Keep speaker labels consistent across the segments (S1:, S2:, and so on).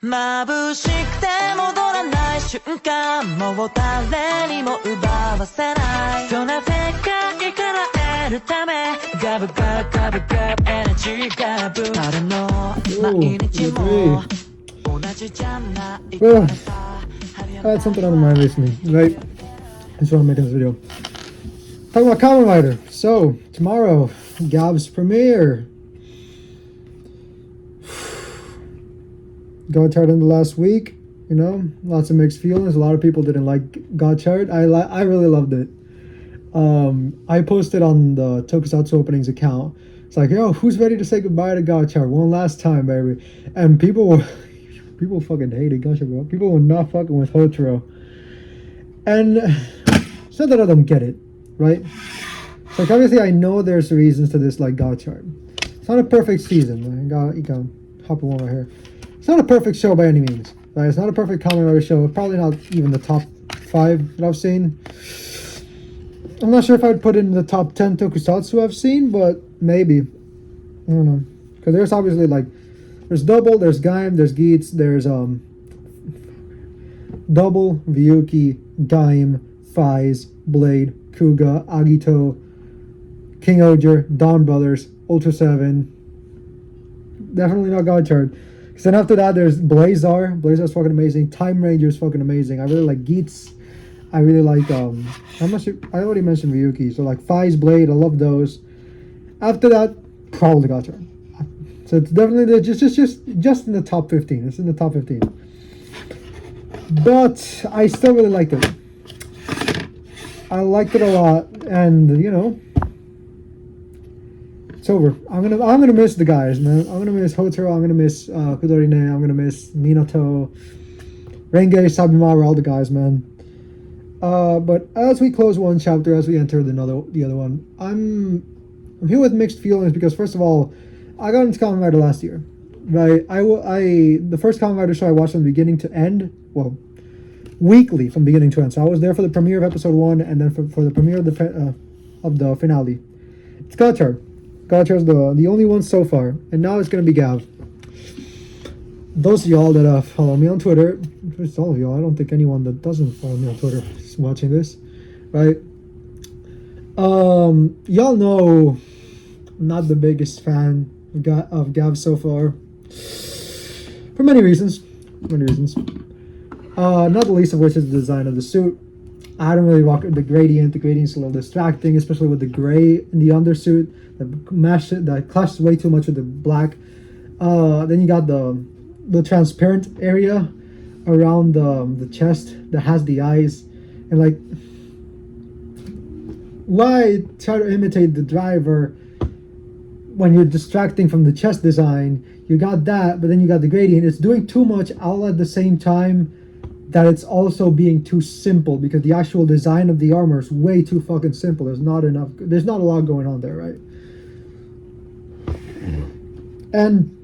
S1: 眩しくて戻らない瞬間もう誰にも奪わせないそんな世界から得るためガブガブガブガブエナジーガブ誰の毎日も同じじゃないからさ
S2: I had something on my mind recently, right? That's why I'm making this video. Talking about Kamen Rider. So, tomorrow, Gavv's premiere. Gotchard in the last week, you know, lots of mixed feelings. A lot of people didn't like Gotchard. I really loved it. I posted on the Tokusatsu Openings account. It's like, yo, who's ready to say goodbye to Gotchard one last time, baby? And people fucking hated Gotchard, bro. People were not fucking with Hotaro. And it's not that I don't get it, right? Like, obviously, I know there's reasons to dislike Gotchard. It's not a perfect season. You can hop in one right here. It's not a perfect show by any means. Right? It's not a perfect Kamen Rider show. Probably not even the top 5 that I've seen. I'm not sure if I'd put it in the top 10 Tokusatsu I've seen, but maybe. I don't know. Because there's obviously like, there's Double, there's Gaim, there's Geats, there's Double, Ryuki, Gaim, Faiz, Blade, Kuga, Agito, King Oger, Dawn Brothers, Ultra 7. Definitely not Gotchard. Then after that, there's Blazar. Blazar's fucking amazing. Time Ranger's fucking amazing. I really like Geats. I really like I already mentioned Ryuki. So like Faiz, Blade, I love those. After that, probably Gotchard. So it's definitely just in the top 15. It's in the top 15. But I still really liked it. I liked it a lot, and you know, it's over. I'm gonna miss the guys, man. I'm gonna miss Hotaro. I'm gonna miss Kudorine. I'm gonna miss Minato, Renge, Sabimaru, all the guys, man. But as we close one chapter, as we enter the other one, I'm here with mixed feelings because first of all, I got into Kamen Rider last year, right? The first Kamen Rider show I watched from beginning to end, well, weekly from beginning to end. So I was there for the premiere of episode 1, and then for the premiere of the finale. It's Gotchard. Gotchard's the only one so far, and now it's gonna be Gavv. Those of y'all that follow me on Twitter, it's all of y'all. I don't think anyone that doesn't follow me on Twitter is watching this, right? Y'all know I'm not the biggest fan of Gavv so far, for many reasons. Not the least of which is the design of the suit. I don't really rock the gradient. The gradient's a little distracting, especially with the gray in the undersuit. That clashes way too much with the black. Then you got the transparent area around the chest that has the eyes, and like, why try to imitate the driver when you're distracting from the chest design? You got that, but then you got the gradient. It's doing too much all at the same time that it's also being too simple, because the actual design of the armor is way too fucking simple. There's not a lot going on there, right? And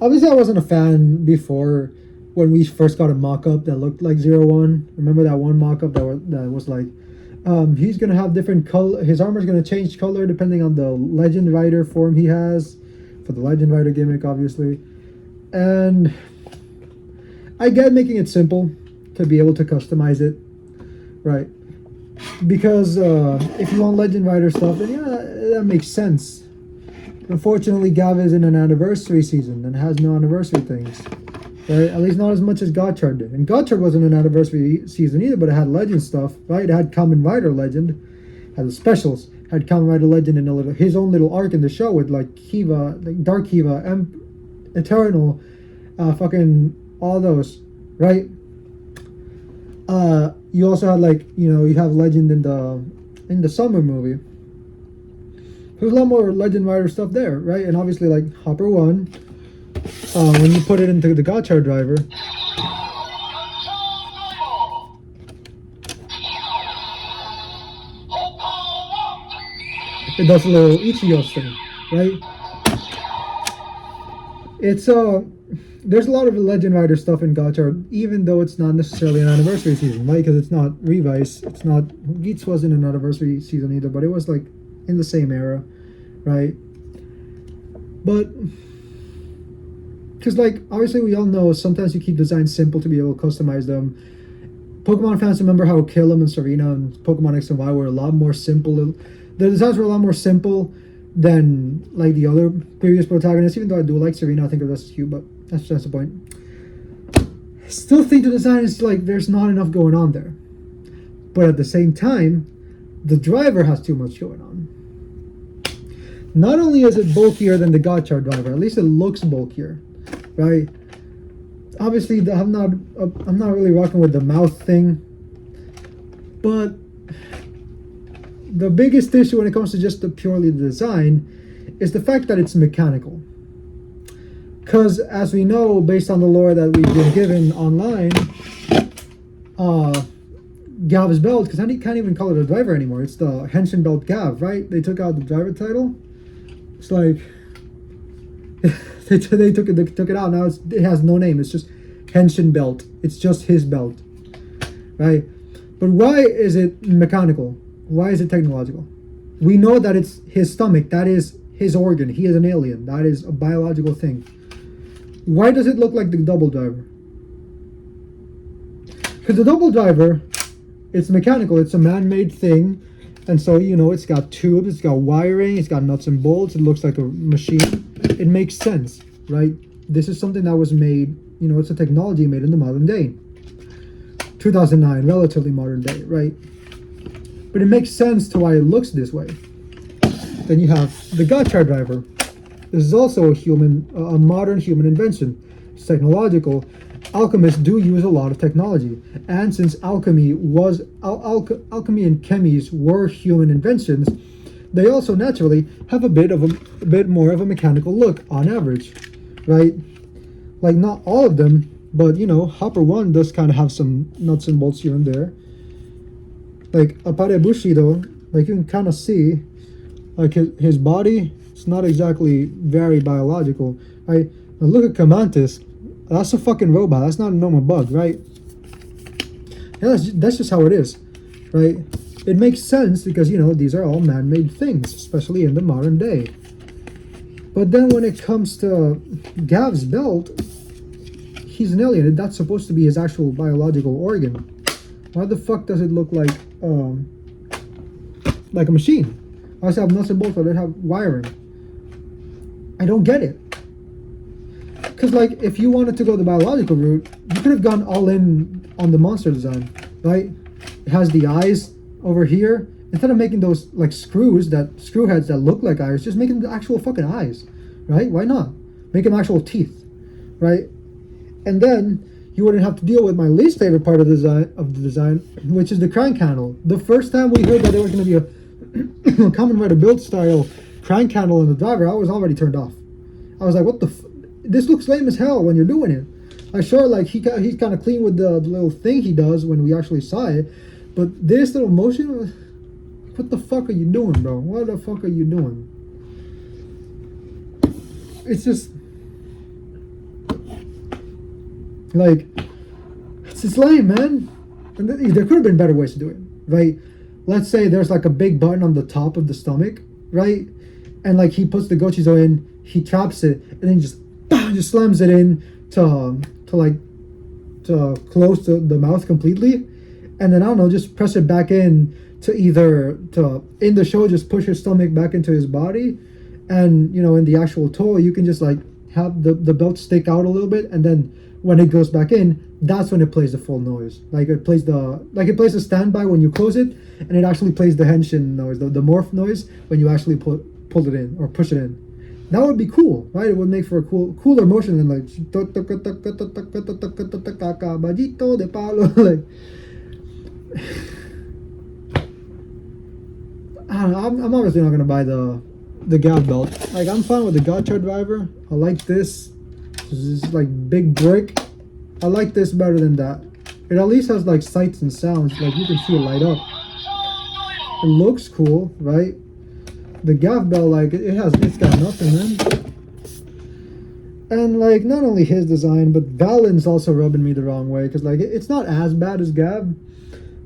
S2: obviously I wasn't a fan before when we first got a mock-up that looked like 01. Remember that one mock-up that was like, he's gonna have different color, his armor's gonna change color depending on the Legend Rider form he has, for the Legend Rider gimmick, obviously. And I get making it simple to be able to customize it, right? Because if you want Legend Rider stuff, then yeah, that makes sense. Unfortunately, Gavv is in an anniversary season and has no anniversary things, right? At least not as much as Gotchard did. And Gotchard wasn't an anniversary season either, but it had Legend stuff, right? It had Kamen Rider Legend, had the specials, had Kamen Rider Legend in his own little arc in the show with like Kiva, like Dark Kiva, Eternal, fucking all those, right? You also had like, you know, you have Legend in the summer movie. There's a lot more Legend Rider stuff there, right? And obviously like Hopper 1, when you put it into the Gotchard driver, it does a little Ichigo thing, right? It's there's a lot of Legend Rider stuff in Gotchard, even though it's not necessarily an anniversary season, right? Because it's not Revice, it's not, Geats wasn't an anniversary season either, but it was like in the same era, right? But because like obviously we all know sometimes you keep designs simple to be able to customize them. Pokemon fans remember how Killam and Serena and Pokemon X and Y were a lot more simple. The designs were a lot more simple than like the other previous protagonists. Even though I do like Serena, I think the rest is cute, but that's the point. Still think the design is like there's not enough going on there, but at the same time, the driver has too much going on. Not only is it bulkier than the Gotchard driver, at least it looks bulkier, right? Obviously, I'm not really rocking with the mouth thing, but the biggest issue when it comes to just the purely the design is the fact that it's mechanical. Because as we know, based on the lore that we've been given online, Gavv's belt, because I can't even call it a driver anymore. It's the Henshin belt Gavv, right? They took out the driver title. It's like they took it out. Now it has no name. It's just Henshin belt. It's just his belt, right? But why is it mechanical? Why is it technological? We know that it's his stomach. That is his organ. He is an alien. That is a biological thing. Why does it look like the double driver? Because the double driver, it's mechanical. It's a man-made thing. And so, you know, it's got tubes, it's got wiring, it's got nuts and bolts. It looks like a machine. It makes sense, right? This is something that was made, you know, it's a technology made in the modern day. 2009, relatively modern day, right? But it makes sense to why it looks this way. Then you have the Gotchard driver. This is also a modern human invention. It's technological. Alchemists do use a lot of technology, and since alchemy and chemies were human inventions, they also naturally have a bit more of a mechanical look on average, right? Like not all of them, but you know, Hopper 1 does kind of have some nuts and bolts here and there. Like Apare Bushido, like you can kind of see, like his body, it's not exactly very biological, right? Now look at Camantis. That's a fucking robot. That's not a normal bug, right? Yeah, that's just how it is, right? It makes sense because, you know, these are all man-made things, especially in the modern day. But then when it comes to Gavv's belt, he's an alien. That's supposed to be his actual biological organ. Why the fuck does it look like a machine? I also have nuts and bolts, but they have wiring. I don't get it. Because, like, if you wanted to go the biological route, you could have gone all in on the monster design, right? It has the eyes over here. Instead of making those, like, screw heads that look like eyes, just make them the actual fucking eyes, right? Why not? Make them actual teeth, right? And then you wouldn't have to deal with my least favorite part of the design, which is the crank handle. The first time we heard that there was going to be a Kamen Rider build style crank handle in the driver, I was already turned off. I was like, what the this looks lame as hell when you're doing it. Like, sure, like he's kind of clean with the little thing he does when we actually saw it, but this little motion, what the fuck are you doing, bro? What the fuck are you doing? It's just like it's lame, man. And there could have been better ways to do it, right? Let's say there's like a big button on the top of the stomach, right? And like he puts the Gochizo in, he traps it, and then just slams it in to close the mouth completely, and then I don't know, just press it back in to in the show just push his stomach back into his body, and you know in the actual toy you can just like have the belt stick out a little bit, and then when it goes back in, that's when it plays the full noise. Like it plays the standby when you close it, and it actually plays the henshin noise, the morph noise when you actually pull it in or push it in. That would be cool, right? It would make for a cooler motion than like like I don't know. I'm obviously not gonna buy the Gavv belt. Like I'm fine with the Gotchard driver. I like this. This is like big brick. I like this better than that. It at least has like sights and sounds. Like you can see it light up. It looks cool, right? The Gavv belt, like it's got nothing, man. And like not only his design, but Valen's also rubbing me the wrong way because like it's not as bad as Gavv,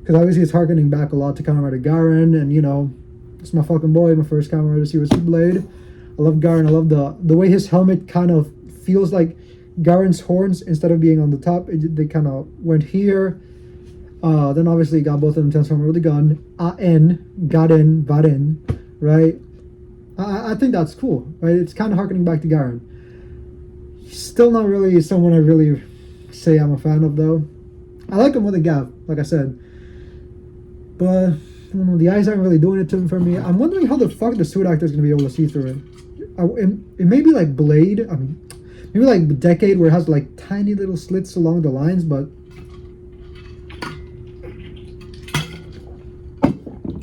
S2: because obviously it's harkening back a lot to Kamen Rider Garen, and you know it's my fucking boy, my first Kamen Rider Series Blade. I love Garen. I love the way his helmet kind of feels like Garen's horns, instead of being on the top, they kind of went here. Then obviously you got both of them transforming with the gun. Garen, Varen, right? I think that's cool, right? It's kind of harkening back to Garen. Still not really someone I really say I'm a fan of, though. I like him with a Gavv, like I said. But I don't know, the eyes aren't really doing it for me. I'm wondering how the fuck the suit actor is going to be able to see through it. It may be like Blade. I mean, maybe like Decade, where it has like tiny little slits along the lines, but...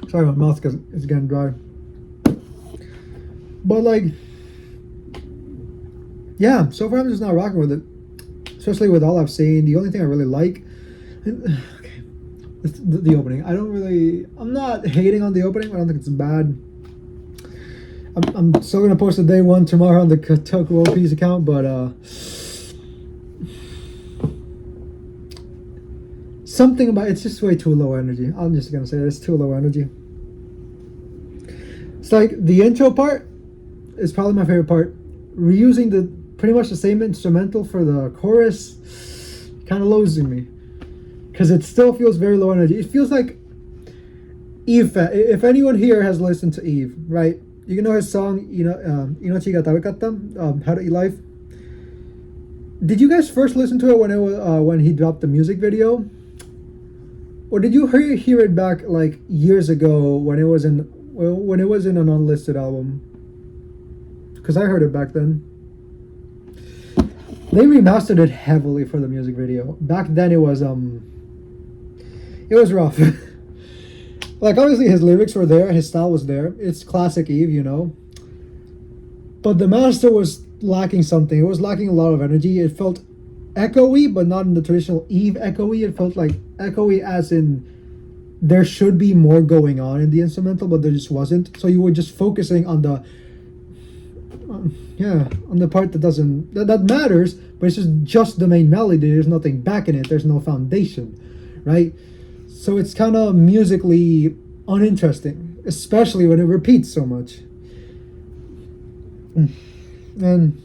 S2: Sorry, my mouth is getting dry. But like, yeah, so far I'm just not rocking with it. Especially with all I've seen. The only thing I really like, okay, the opening. I'm not hating on the opening. I don't think it's bad. I'm still gonna post a day one tomorrow on the Kotoku OP's account, but something about it's just way too low energy. I'm just gonna say it's too low energy. It's like the intro part is probably my favorite part. Reusing pretty much the same instrumental for the chorus kind of losing me, because it still feels very low energy. It feels like Eve. If anyone here has listened to Eve, right? You know his song, Inochi ga tabekatta, How to Eat Life. Did you guys first listen to it when he dropped the music video, or did you hear it back like years ago when it was in an unlisted album? Because I heard it back then. They remastered it heavily for the music video. Back then it was rough. Like, obviously his lyrics were there, his style was there. It's classic Eve, you know. But the master was lacking something. It was lacking a lot of energy. It felt echoey, but not in the traditional Eve echoey. It felt like echoey as in there should be more going on in the instrumental, but there just wasn't. So you were just focusing on the on the part that matters, but it's just the main melody. There's nothing back in it. There's no foundation, right? So it's kind of musically uninteresting, especially when it repeats so much. And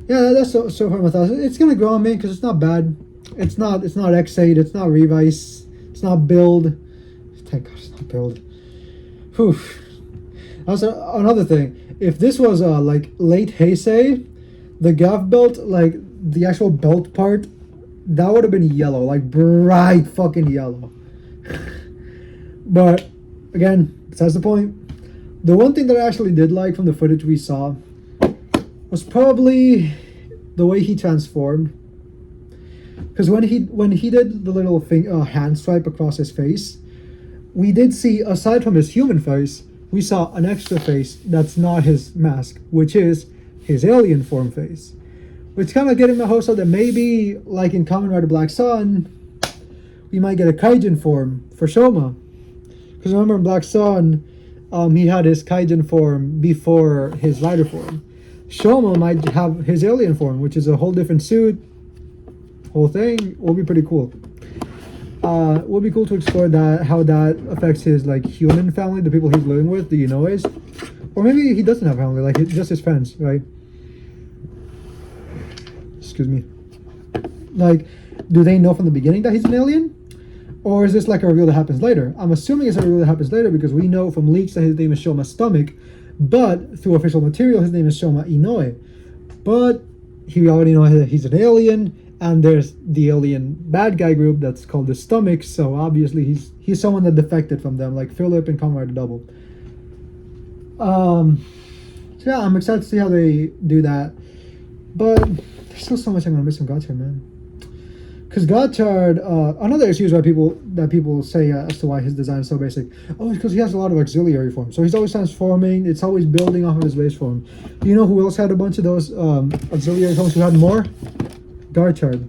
S2: yeah, that's so far my thoughts. It's gonna grow on me because it's not bad. It's not X8. It's not Revice. It's not Build. Thank God it's not Build. Whew. That's another thing. If this was like late Heisei, the Gavv belt, like the actual belt part, that would have been yellow, like bright fucking yellow. But again, besides the point. The one thing that I actually did like from the footage we saw was probably the way he transformed. Because when he did the little thing, hand swipe across his face, we did see, aside from his human face, we saw an extra face that's not his mask, which is his alien form face. Which kind of get him the hopes that maybe, like in Kamen Rider Black Sun, we might get a Kaijin form for Shoma. Because remember in Black Sun, he had his Kaijin form before his rider form. Shoma might have his alien form, which is a whole different suit. Whole thing will be pretty cool. Will be cool to explore that, how that affects his like human family, the people he's living with, the Inoes. Or maybe he doesn't have family, like just his friends, right? Excuse me. Like, do they know from the beginning that he's an alien? Or is this like a reveal that happens later? I'm assuming it's a reveal that happens later because we know from leaks that his name is Shoma Stomach, but through official material his name is Shoma Inoue. But we already know that he's an alien, and there's the alien bad guy group that's called the Stomach, so obviously he's someone that defected from them, like Philip and Kamen Rider Double. So yeah, I'm excited to see how they do that. But there's still so much I'm gonna miss from Gotchard, man. Because Gotchard, another excuse why people say as to why his design is so basic. Oh, it's because he has a lot of auxiliary forms. So he's always transforming. It's always building off of his base form. You know who else had a bunch of those auxiliary forms who had more? Gotchard.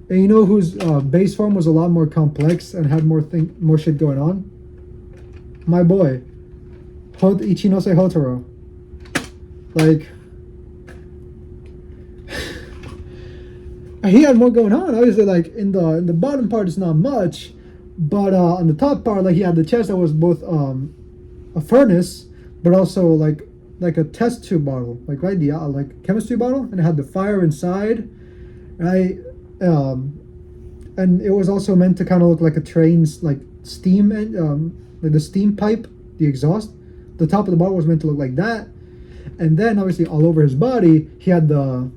S2: And you know whose base form was a lot more complex and had more shit going on? My boy, Ichinose Hotaro. Like, he had more going on. Obviously, like in the bottom part, it's not much, but on the top part, like he had the chest that was both a furnace, but also like like a test tube bottle, like right, the like chemistry bottle, and it had the fire inside, right? And it was also meant to kind of look like a train's like steam and like the steam pipe, the exhaust. The top of the bottle was meant to look like that, and then obviously all over his body he had the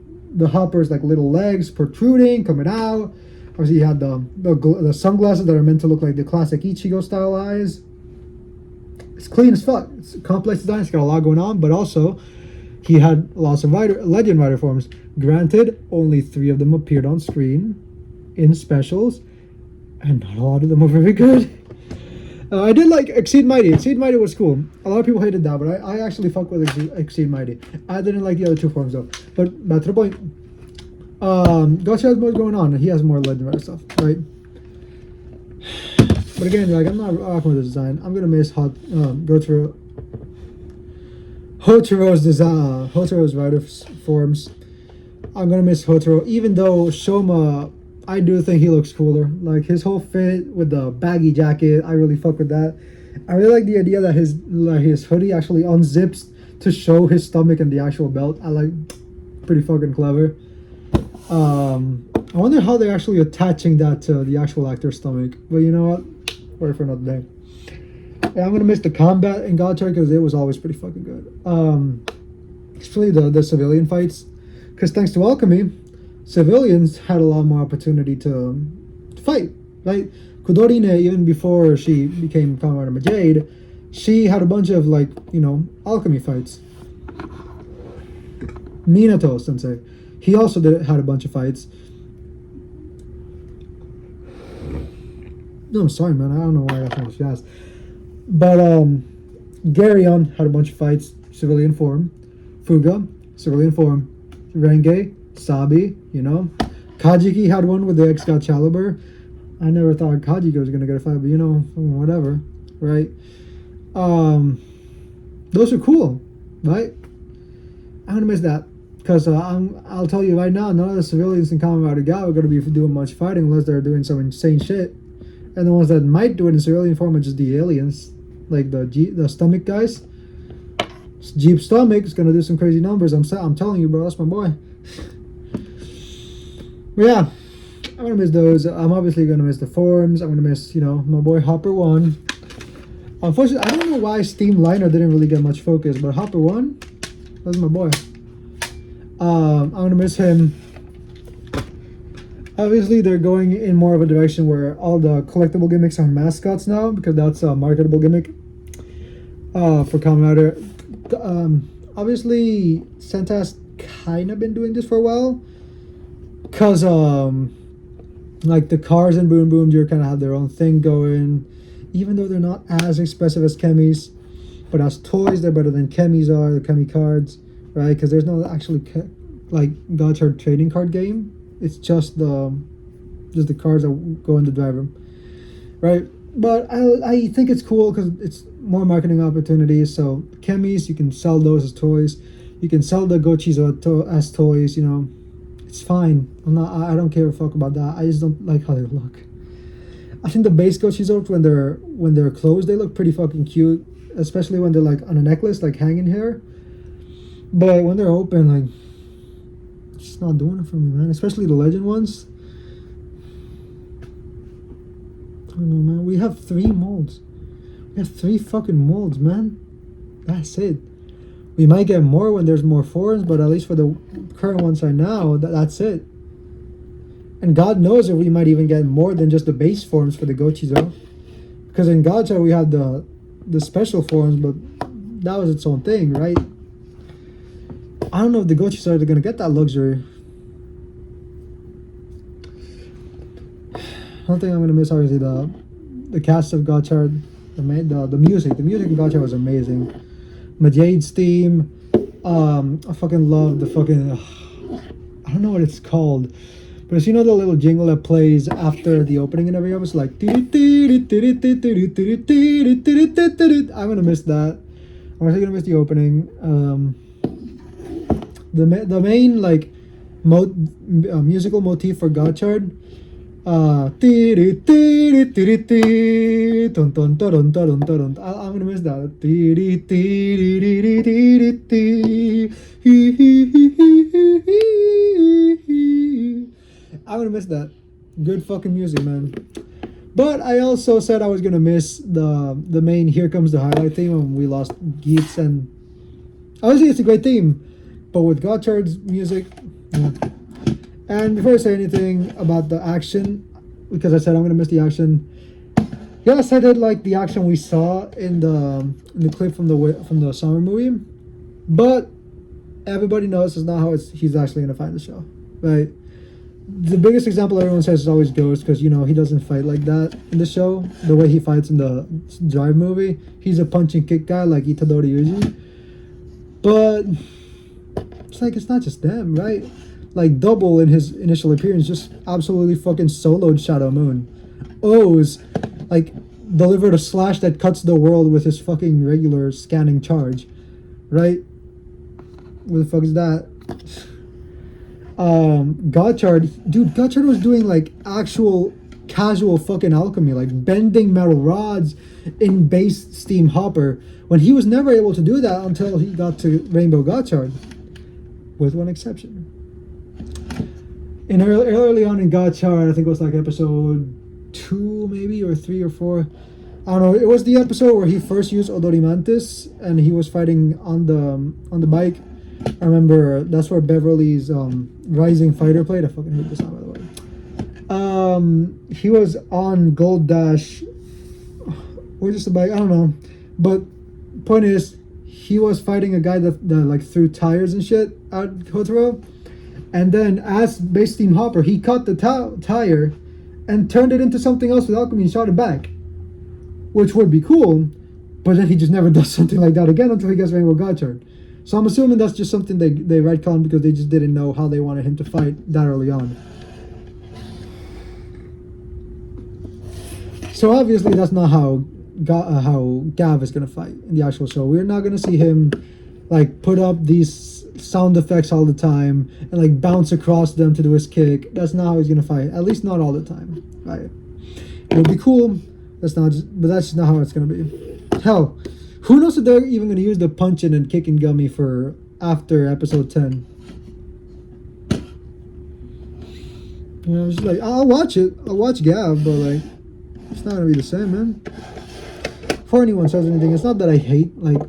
S2: hopper's like little legs protruding, coming out. Obviously, he had the sunglasses that are meant to look like the classic Ichigo style eyes. It's clean as fuck. It's a complex design. It's got a lot going on, but also he had lots of legend rider forms. Granted, only 3 of them appeared on screen in specials, and not a lot of them were very good. I did like Exceed Mighty. Exceed Mighty was cool. A lot of people hated that, but I actually fuck with Exceed Mighty. I didn't like the other 2 forms though. But back to the point. Gotchard has more going on. He has more legendary stuff, right? But again, like I'm not rocking with the design. I'm gonna miss Hotaro's design, Hotaro's rider forms. I'm gonna miss Hotaro, even though Shoma, I do think he looks cooler. Like his whole fit with the baggy jacket, I really fuck with that. I really like the idea that his hoodie actually unzips to show his stomach and the actual belt. I like, pretty fucking clever. I wonder how they're actually attaching that to the actual actor's stomach. But you know what? Wait for another day. Yeah, I'm gonna miss the combat in Gotchard because it was always pretty fucking good. Especially the civilian fights. Because thanks to alchemy, civilians had a lot more opportunity to fight, right? Kudorine, even before she became Kamen Rider Majade, she had a bunch of like, you know, alchemy fights. Minato sensei, he also had a bunch of fights. No, I'm sorry, man. I don't know why I got so much gas. But Garyon had a bunch of fights, civilian form. Fuga, civilian form. Renge, Sabi, you know. Kajiki had one with the Excalibur. I never thought Kajiki was gonna get a fight, but you know, whatever, right? Those are cool, right? I'm gonna miss that because I'll tell you right now, none of the civilians in Kamen Rider Gavv are gonna be doing much fighting unless they're doing some insane shit. And the ones that might do it in civilian form are just the aliens, like the stomach guys. Jeep Stomach is gonna do some crazy numbers. I'm telling you, bro. That's my boy. But yeah, I'm gonna miss those. I'm obviously gonna miss the forms. I'm gonna miss, you know, my boy Hopper 1. Unfortunately, I don't know why Steam Liner didn't really get much focus, but Hopper 1, that's my boy. I'm gonna miss him. Obviously, they're going in more of a direction where all the collectible gimmicks are mascots now, because that's a marketable gimmick for Kamen Rider. Obviously, Sentai kind of been doing this for a while, because like the cars and Boom Boom Deer kind of have their own thing going, even though they're not as expensive as Kemis, but as toys they're better than Kemis are, the Kemi cards, right? Because there's no actually like Gotchard trading card game. It's just the cards that go in the driver, right? But I think it's cool because it's more marketing opportunities. So Kemis, you can sell those as toys. You can sell the Gochis as toys. You know, it's fine. I don't care a fuck about that. I just don't like how they look. I think the base Gochis when they're closed, they look pretty fucking cute, especially when they're like on a necklace, like hanging here. But when they're open, like, it's just not doing it for me, man. Especially the legend ones. I don't know, man. We have 3 molds. We have 3 fucking molds, man. That's it. We might get more when there's more forms, but at least for the current ones right now, that's it. And God knows if we might even get more than just the base forms for the Gochizo. Because in Gotchard we had the special forms, but that was its own thing, right? I don't know if the Gochis are going to get that luxury. One thing I'm going to miss, obviously, the cast of Gotchard, the music. The music in Gotchard was amazing. Majade's theme. I fucking love the fucking... I don't know what it's called. But it's, you know, the little jingle that plays after the opening and every episode? Like... I'm going to miss that. I'm actually going to miss the opening. The main, like, musical motif for Gotchard Tiri, tiri, tiri, tiri, dun, dun, dun, dun, dun, dun, dun. I'm gonna miss that. Tiri, tiri, tiri, tiri, tiri. Hee, hee, hee, hee, hee, hee, hee. I'm gonna miss that. Good fucking music, man. But I also said I was gonna miss the main "Here Comes the Highlight" theme when we lost Geets, and obviously it's a great theme, but with Gotchard's music. Yeah. And before I say anything about the action, because I said I'm gonna miss the action. Yes, I did like the action we saw in the clip from the summer movie, but everybody knows it's not how he's actually gonna find the show, right? The biggest example everyone says is always Ghost, because he doesn't fight like that in the show. The way he fights in the Drive movie, he's a punch and kick guy like Itadori Yuji. But it's not just them, right? Like Double in his initial appearance just absolutely fucking soloed Shadow Moon. O's like delivered a slash that cuts the world with his fucking regular scanning charge, right? What the fuck is that? Gotchard was doing like actual casual fucking alchemy, like bending metal rods in base steam hopper, when he was never able to do that until he got to Rainbow Gotchard, with one exception. In early on in Gotchard, I think it was like episode 2 maybe, or 3 or 4. I don't know. It was the episode where he first used Odorimantis and he was fighting on the bike. I remember that's where Beverly's Rising Fighter played. I fucking hate this song, by the way. He was on Gold Dash, or just a bike, I don't know. But point is, he was fighting a guy that like threw tires and shit at Kotaro. And then as base steam hopper, he cut the tire and turned it into something else with alchemy and shot it back, which would be cool. But then he just never does something like that again until he gets Rainbow Gotchard. So I'm assuming that's just something they retconned because they just didn't know how they wanted him to fight that early on. So obviously that's not how Gavv is gonna fight in the actual show. We're not gonna see him like put up these sound effects all the time and like bounce across them to do his kick. That's not how he's gonna fight. At least not all the time, right? It would be cool. But that's just not how it's gonna be. Hell, who knows if they're even gonna use the punching and kicking gummy for after episode 10? It's just like I'll watch it. I'll watch Gavv, but like it's not gonna be the same, man. Before anyone says anything, it's not that I hate like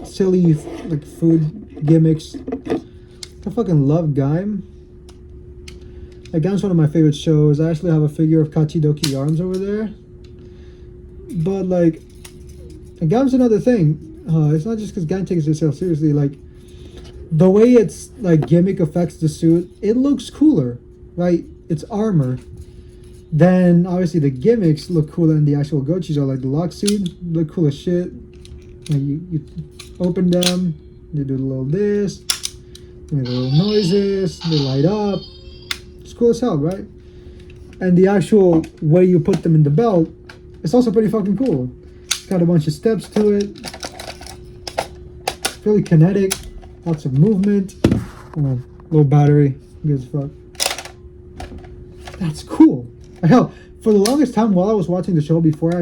S2: silly like food gimmicks. I fucking love Gaim. Like Gaim's one of my favorite shows. I actually have a figure of Kachidoki Arms over there. But like, Gaim's another thing. It's not just because Gaim takes itself seriously. Like the way it's like gimmick affects the suit, it looks cooler, right? It's armor. Then obviously the gimmicks look cooler than the actual Gochis are. Like the lock suit look cool as shit. Like you open them, they do a little this, they make little noises, they light up. It's cool as hell, right? And the actual way you put them in the belt, it's also pretty fucking cool. It's got a bunch of steps to it. It's really kinetic, lots of movement. Oh, low battery, good as fuck. That's cool. Hell, for the longest time while I was watching the show before I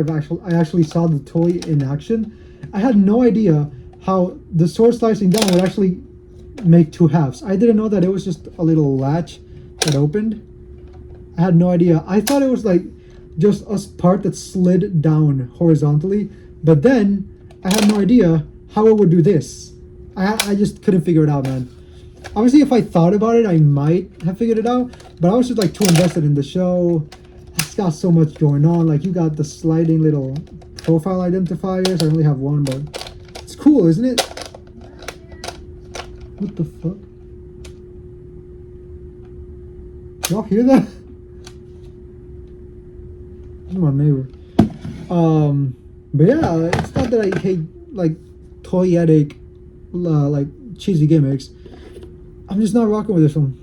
S2: actually saw the toy in action, I had no idea how the sword slicing down would actually make two halves. I didn't know that it was just a little latch that opened. I had no idea. I thought it was like just a part that slid down horizontally, but then I had no idea how it would do this. I just couldn't figure it out, man. Obviously, if I thought about it, I might have figured it out, but I was just like too invested in the show. It's got so much going on. Like you got the sliding little profile identifiers. I only have one, but it's cool, isn't it? What the fuck? Y'all hear that? This is my neighbor. But yeah, it's not that I hate like toyetic, like cheesy gimmicks. I'm just not rocking with this one.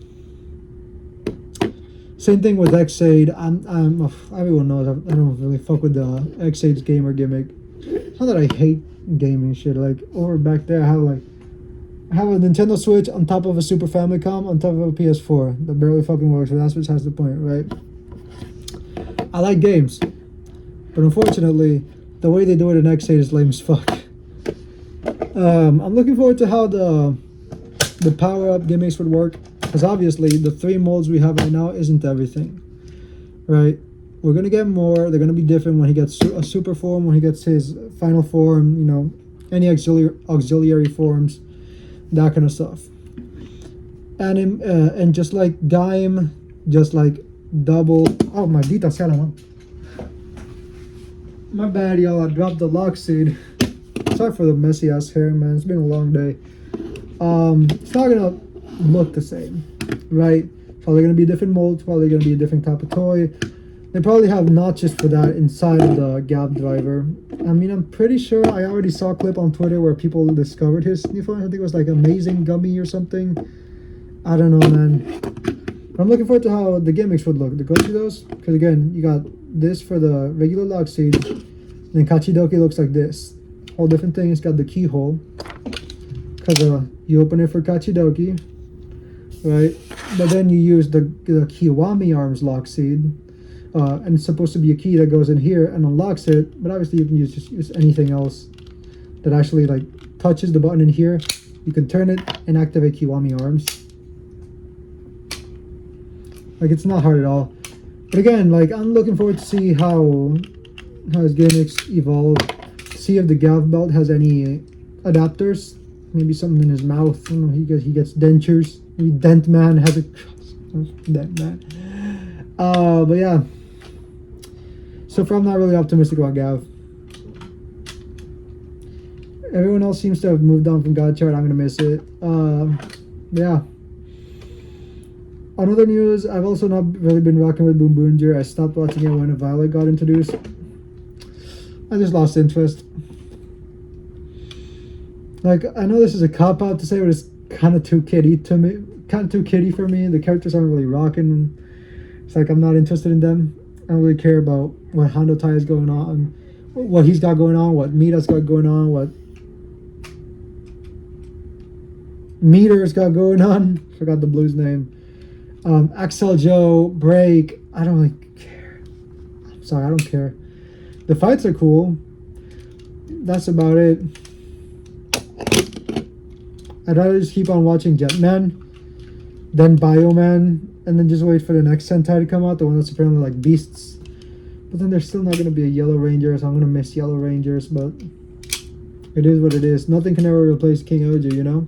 S2: Same thing with X-Aid. Everyone knows I don't really fuck with the X-Aid's gamer gimmick. It's not that I hate gaming shit. Like over back there, I have a Nintendo Switch on top of a Super Famicom on top of a PS4 that barely fucking works, but that's what has the point, right? I like games, but unfortunately, the way they do it in X8 is lame as fuck. I'm looking forward to how the power-up gimmicks would work, because obviously the 3 molds we have right now isn't everything, right? We're gonna get more. They're gonna be different when he gets a super form, when he gets his final form, you know, any auxiliary forms, that kind of stuff. And just like Gaim, just like double. Oh, maldita sea la mano. My bad, y'all. I dropped the lock seed. Sorry for the messy ass hair, man. It's been a long day. It's not gonna look the same, right? Probably gonna be different molds. Probably gonna be a different type of toy. They probably have notches for that inside of the Gavv driver. I mean, I'm pretty sure I already saw a clip on Twitter where people discovered his new phone. I think it was like Amazing Gummy or something. I don't know, man. But I'm looking forward to how the gimmicks would look. The Gotchards, because again, you got this for the regular lock seed. And then Kachidoki looks like this. Whole different thing. It's got the keyhole. Because you open it for Kachidoki, right? But then you use the Kiwami Arms lock seed. And it's supposed to be a key that goes in here and unlocks it, but obviously you can use anything else that actually like touches the button in here. You can turn it and activate Kiwami Arms. Like, it's not hard at all. But again, like, I'm looking forward to see how his gimmicks evolve. See if the Gavv belt has any adapters. Maybe something in his mouth. I don't know. He gets dentures. Maybe Dent Man has a Dent Man. But yeah. So far, I'm not really optimistic about Gavv. Everyone else seems to have moved on from Gotchard. I'm gonna miss it. Yeah. On other news, I've also not really been rocking with Boom Boomger. I stopped watching it when Violet got introduced. I just lost interest. Like, I know this is a cop-out to say, but it's kind of too kiddie to me. Kind of too kiddie for me. The characters aren't really rocking. It's like I'm not interested in them. I don't really care about what Hondo Tai is going on, what he's got going on, what Mita's got going on, what Meter's got going on. Forgot the blues name. Axel Joe, Break. I don't really care. I'm sorry, I don't care. The fights are cool. That's about it. I'd rather just keep on watching Jetman, then Bioman, and then just wait for the next Sentai to come out, the one that's apparently like Beasts. But then there's still not going to be a Yellow Ranger, so I'm going to miss Yellow Rangers, but it is what it is. Nothing can ever replace King Oju, you know?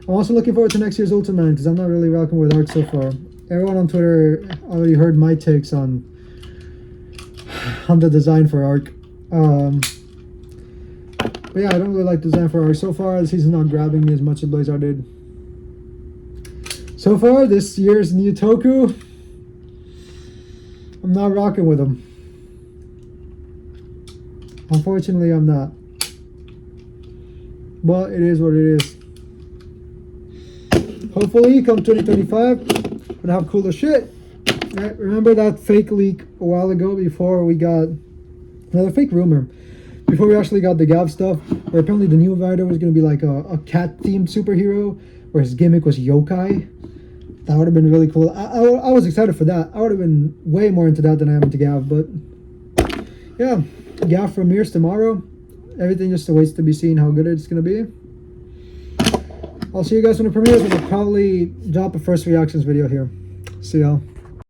S2: I'm also looking forward to next year's Ultraman, because I'm not really rocking with art so far. Everyone on Twitter already heard my takes on the design for Arc. But yeah, I don't really like design for Arc so far. The season's not grabbing me as much as Blazar did. So far, this year's new Toku, I'm not rocking with them. Unfortunately, I'm not. But it is what it is. Hopefully, come 2025, we'll have cooler shit. Right? Remember that fake leak a while ago before we got another fake rumor? Before we actually got the Gavv stuff, where apparently the new rider was going to be like a cat-themed superhero, where his gimmick was yokai. That would have been really cool. I was excited for that. I would have been way more into that than I am into Gavv. But yeah, Gavv premieres tomorrow. Everything just awaits to be seen how good it's going to be. I'll see you guys when it premieres, and I'll probably drop a first reactions video here. See y'all.